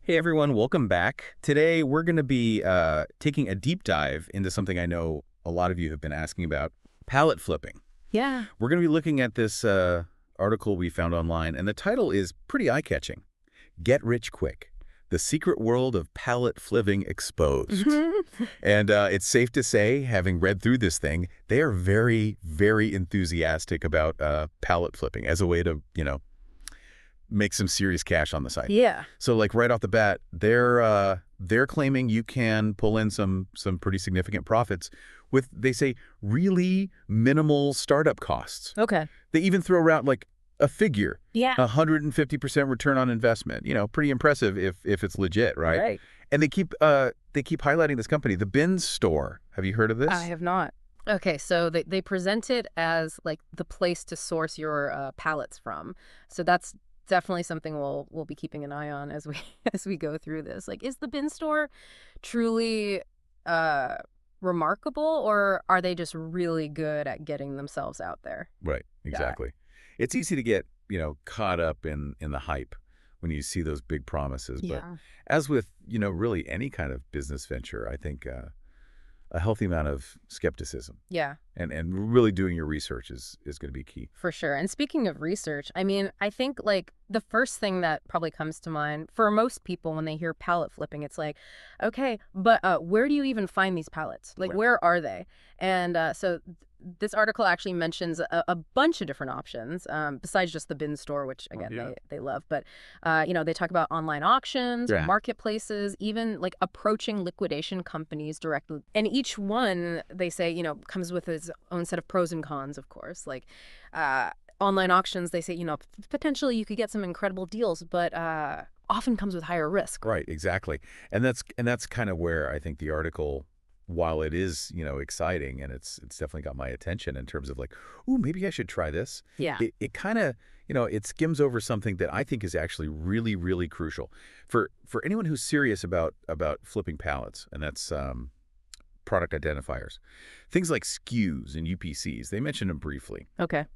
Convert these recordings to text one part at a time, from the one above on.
Hey everyone, welcome back. Today we're going to be taking a deep dive into something I know a lot of you have been asking about, pallet flipping. Yeah. We're going to be looking at this article we found online, and the title is pretty eye-catching. Get Rich Quick, The Secret World of Pallet Flipping Exposed. And it's safe to say, having read through this thing, they are very, very enthusiastic about pallet flipping as a way to, make some serious cash on the site. Yeah. So like right off the bat, they're claiming you can pull in some pretty significant profits with, they say, really minimal startup costs. Okay. They even throw around like a figure, Yeah. 150% return on investment. Pretty impressive if it's legit, right? Right. And they keep highlighting this company, the Bin Store. Have you heard of this? I have not. Okay, so they present it as like the place to source your pallets from. So that's definitely something we'll be keeping an eye on as we as we go through this. Like, is the bin store truly remarkable, or are they just really good at getting themselves out there? Right, exactly. It's easy to get, caught up in the hype when you see those big promises. But Yeah. as with, really any kind of business venture, I think a healthy amount of skepticism Yeah. and really doing your research is going to be key. For sure. And speaking of research, I mean, I think like the first thing that probably comes to mind for most people when they hear pallet flipping, it's like, okay, but where do you even find these pallets? Like, Right. where are they? And this article actually mentions a bunch of different options besides just the bin store, which again, Yeah. they love. But, they talk about online auctions, Yeah. marketplaces, even like approaching liquidation companies directly. And each one, they say, comes with its own set of pros and cons, of course. Like online auctions, they say, potentially you could get some incredible deals, but often comes with higher risk. Right, exactly. And that's kind of where I think the article, while it is, exciting and it's definitely got my attention in terms of like, ooh, maybe I should try this. Yeah. It kind of, it skims over something that I think is actually really, really crucial for anyone who's serious about flipping pallets, and that's product identifiers. Things like SKUs and UPCs, they mention them briefly, Okay.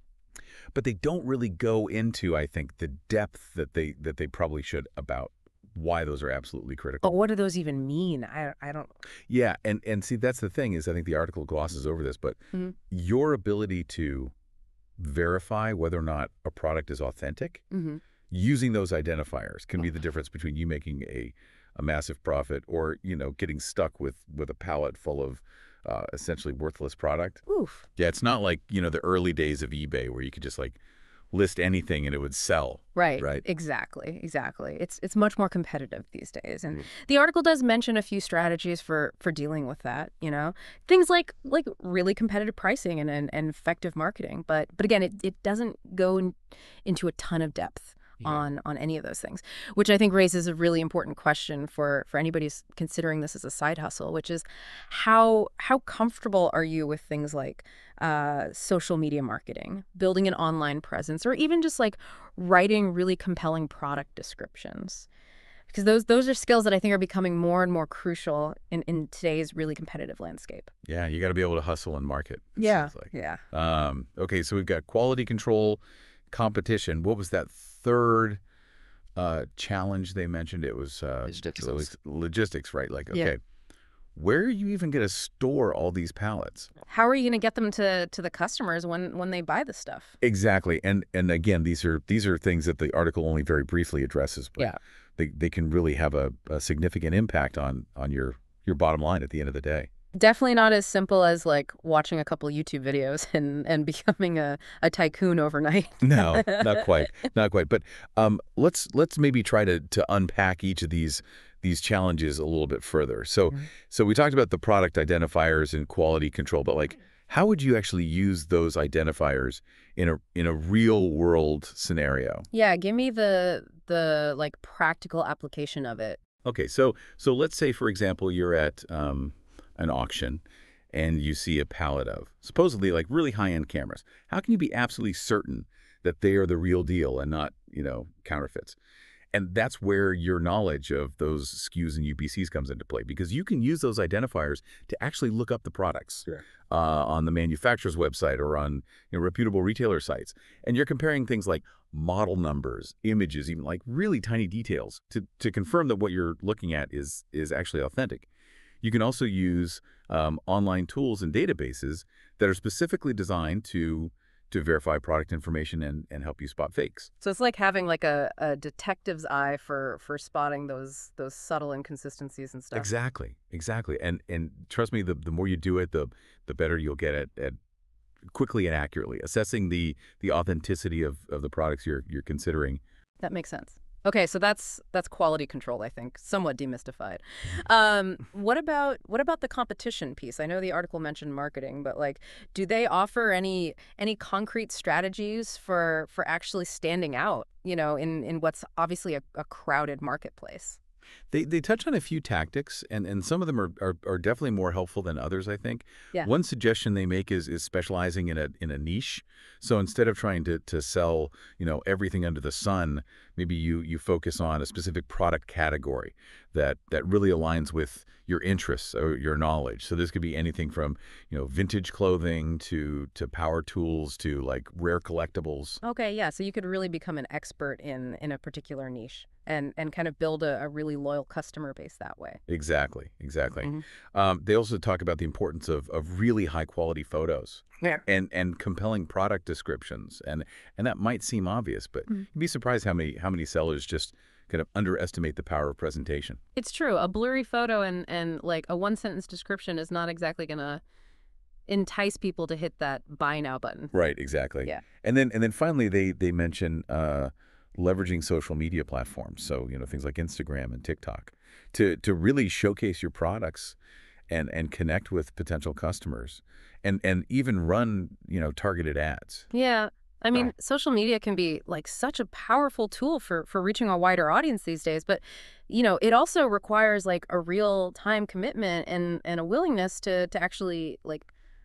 but they don't really go into, I think, the depth that they probably should about why those are absolutely critical. But what do those even mean? I don't. Yeah, and see, that's the thing is I think the article glosses over this, but Mhm. your ability to verify whether or not a product is authentic Mm-hmm. using those identifiers can be the difference between you making a massive profit or, getting stuck with a pallet full of essentially worthless product. Oof. Yeah, it's not like, the early days of eBay where you could just like list anything and it would sell. Right. Right. Exactly. It's much more competitive these days. And Mhm. the article does mention a few strategies for dealing with that, Things like really competitive pricing and effective marketing. But again, it doesn't go into a ton of depth Yeah. on any of those things, which I think raises a really important question for anybody who's considering this as a side hustle, which is how comfortable are you with things like social media marketing, building an online presence, or even just like writing really compelling product descriptions? Because those are skills that I think are becoming more and more crucial in today's really competitive landscape. Yeah, you got to be able to hustle and market, it Yeah. sounds like. Yeah. Okay, so we've got quality control, competition. What was that third challenge they mentioned? It was logistics, right? Like, Yeah. okay, where are you even going to store all these pallets? How are you going to get them to the customers when they buy the stuff? Exactly, and again, these are things that the article only very briefly addresses, but Yeah. they can really have a significant impact on your bottom line at the end of the day. Definitely not as simple as like watching a couple YouTube videos and becoming a tycoon overnight. No, not quite, not quite. But let's maybe try to unpack each of these challenges a little bit further. So Mhm. so we talked about the product identifiers and quality control, but like, how would you actually use those identifiers in a real world scenario? Yeah, give me the like practical application of it. Okay, so let's say, for example, you're at an auction and you see a pallet of supposedly like really high-end cameras. How can you be absolutely certain that they are the real deal and not, counterfeits? And that's where your knowledge of those SKUs and UPCs comes into play, because you can use those identifiers to actually look up the products on the manufacturer's website or on reputable retailer sites. And you're comparing things like model numbers, images, even like really tiny details to confirm that what you're looking at is actually authentic. You can also use online tools and databases that are specifically designed to verify product information and help you spot fakes. So it's like having like a detective's eye for spotting those subtle inconsistencies and stuff. Exactly, exactly. And trust me, the more you do it, the better you'll get at quickly and accurately assessing the authenticity of the products you're considering. That makes sense. Okay, so that's quality control, I think, somewhat demystified. What about the competition piece? I know the article mentioned marketing, but like, do they offer any concrete strategies for actually standing out, in what's obviously a crowded marketplace? They touch on a few tactics, and some of them are definitely more helpful than others, I think. Yeah. One suggestion they make is specializing in a niche. So instead of trying to sell, everything under the sun, maybe you focus on a specific product category that really aligns with your interests or your knowledge. So this could be anything from, vintage clothing to power tools to like rare collectibles. Okay, yeah. So you could really become an expert in a particular niche and kind of build a really loyal customer base that way. Exactly, exactly. Hmm. They also talk about the importance of really high quality photos Yeah. and compelling product descriptions, and that might seem obvious, but Mm. you'd be surprised how many sellers just kind of underestimate the power of presentation. It's true. A blurry photo and like a one sentence description is not exactly gonna entice people to hit that buy now button. Right, exactly. Yeah. And then finally they mention leveraging social media platforms, so things like Instagram and TikTok, to really showcase your products and connect with potential customers, and even run targeted ads. Yeah. I mean, social media can be like such a powerful tool for reaching a wider audience these days, but it also requires like a real time commitment and a willingness to actually like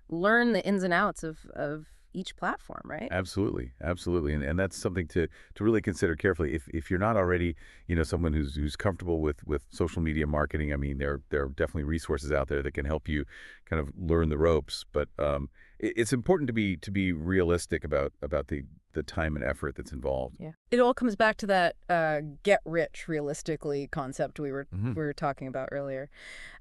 learn the ins and outs of each platform, right? Absolutely, absolutely, and that's something to really consider carefully. If you're not already, someone who's comfortable with social media marketing, I mean, there are definitely resources out there that can help you kind of learn the ropes. But it's important to be realistic about the time and effort that's involved. Yeah. It all comes back to that get rich realistically concept Hmm. we were talking about earlier.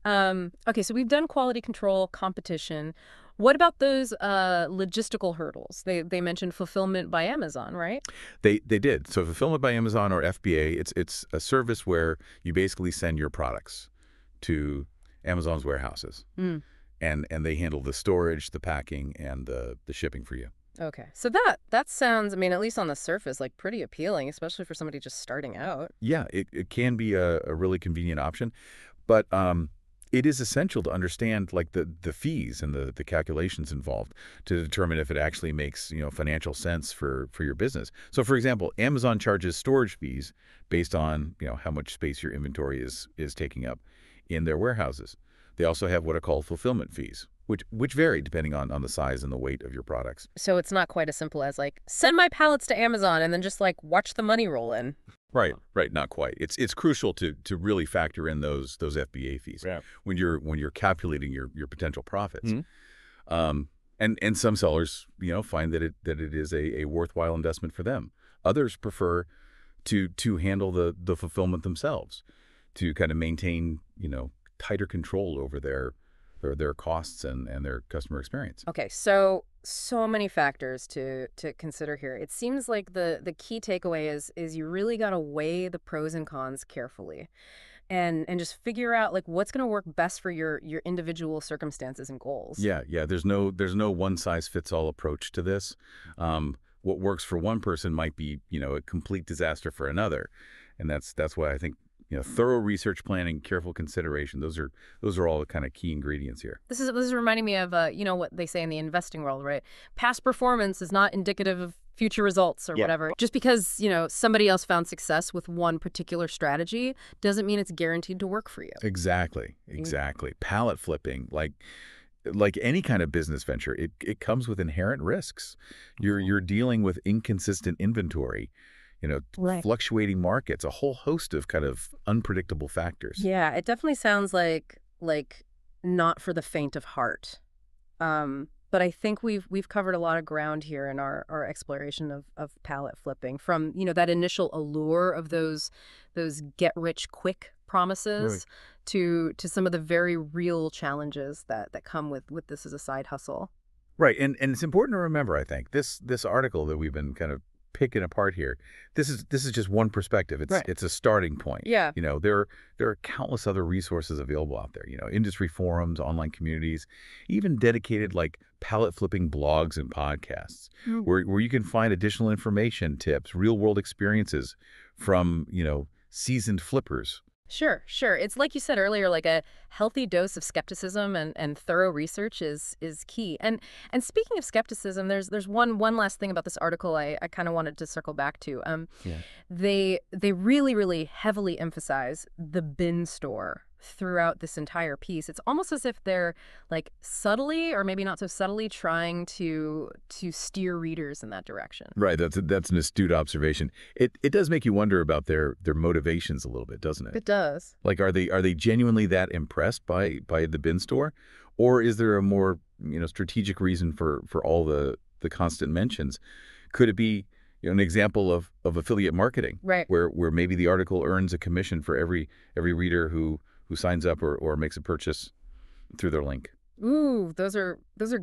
Okay, so we've done quality control, competition. What about those logistical hurdles? They mentioned fulfillment by Amazon, right? They did. So Fulfillment by Amazon, or FBA, it's a service where you basically send your products to Amazon's warehouses, Mm. and they handle the storage, the packing, and the shipping for you. Okay. So that sounds, I mean, at least on the surface, like pretty appealing, especially for somebody just starting out. Yeah, it can be a really convenient option, but it is essential to understand like the fees and the calculations involved to determine if it actually makes financial sense for your business. So, for example, Amazon charges storage fees based on how much space your inventory is taking up in their warehouses. They also have what are called fulfillment fees, which vary depending on the size and the weight of your products. So it's not quite as simple as like send my pallets to Amazon and then just like watch the money roll in. Right, not quite. It's crucial to really factor in those FBA fees. Yeah. When you're calculating your potential profits. Mhm. And some sellers find that it is a worthwhile investment for them. Others prefer to handle the fulfillment themselves, to kind of maintain tighter control over their costs and their customer experience. Okay, so many factors to consider here. It seems like the key takeaway is you really got to weigh the pros and cons carefully and just figure out like what's going to work best for your individual circumstances and goals. Yeah. There's no one size fits all approach to this. What works for one person might be a complete disaster for another, and that's why I think thorough research planning, careful consideration. Those are all the kind of key ingredients here. This is reminding me of what they say in the investing world, right? Past performance is not indicative of future results or Yeah. whatever. Just because, somebody else found success with one particular strategy doesn't mean it's guaranteed to work for you. Exactly. Pallet flipping, like any kind of business venture, it comes with inherent risks. You're dealing with inconsistent inventory, Right. fluctuating markets, a whole host of kind of unpredictable factors. Yeah, it definitely sounds like not for the faint of heart. But but I think we've covered a lot of ground here in our exploration of pallet flipping, from, that initial allure of those get rich quick Right. promises to some of the very real challenges that come with this as a side hustle. Right, and it's important to remember, I think, this article that we've been kind of picking apart here, this is just one perspective. It's Right. it's a starting point. Yeah. There are countless other resources available out there. Industry forums, online communities, even dedicated like pallet flipping blogs and podcasts, Mm. where you can find additional information, tips, real world experiences from seasoned flippers. Sure, sure. It's like you said earlier, like a healthy dose of skepticism and thorough research is key. And speaking of skepticism, there's one last thing about this article I kind of wanted to circle back to. Yeah. They really heavily emphasize the bin store throughout this entire piece. It's almost as if they're like subtly, or maybe not so subtly, trying to steer readers in that direction. Right, that's an astute observation. It does make you wonder about their motivations a little bit, doesn't it? It does. Like, are they genuinely that impressed by the bin store, or is there a more strategic reason for all the constant mentions? Could it be an example of affiliate marketing, Right. where maybe the article earns a commission for every reader who signs up or makes a purchase through their link? Ooh, those are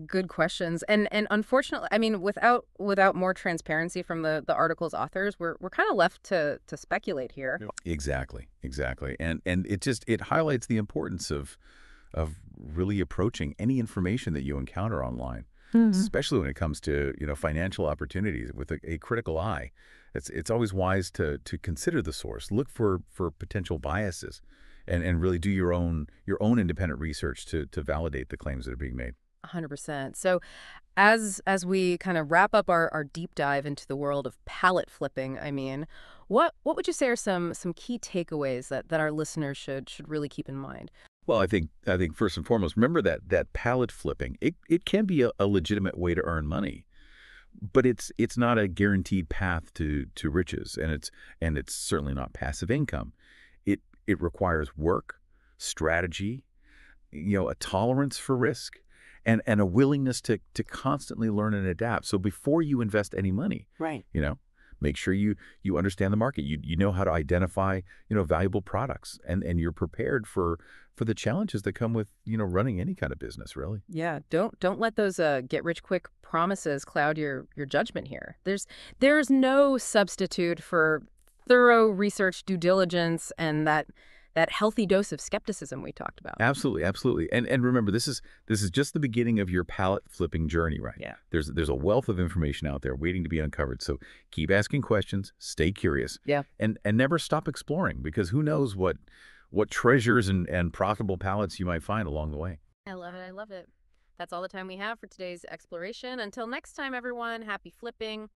good questions. And unfortunately, I mean, without more transparency from the article's authors, we're kind of left to speculate here. Yeah. Exactly, and it highlights the importance of really approaching any information that you encounter online, Mhm. especially when it comes to financial opportunities with a critical eye. It's always wise to consider the source, look for potential biases, and really do your own independent research to validate the claims that are being made. 100%. So as we kind of wrap up our deep dive into the world of pallet flipping, I mean, what would you say are some key takeaways that our listeners should really keep in mind? Well, I think first and foremost, remember that pallet flipping. It can be a legitimate way to earn money, but it's not a guaranteed path to riches, and it's certainly not passive income. It requires work, strategy, a tolerance for risk, and a willingness to constantly learn and adapt. So before you invest any money, Right. make sure you understand the market. You know how to identify valuable products, and you're prepared for the challenges that come with running any kind of business, really. Yeah, don't let those get rich quick promises cloud your judgment here. There's no substitute for thorough research, due diligence, and that healthy dose of skepticism we talked about. Absolutely. And remember, this is just the beginning of your palette flipping journey, right? Yeah. There's a wealth of information out there waiting to be uncovered. So keep asking questions, stay curious, Yeah. and never stop exploring, because who knows what treasures and profitable palettes you might find along the way. I love it. I love it. That's all the time we have for today's exploration. Until next time, everyone, happy flipping.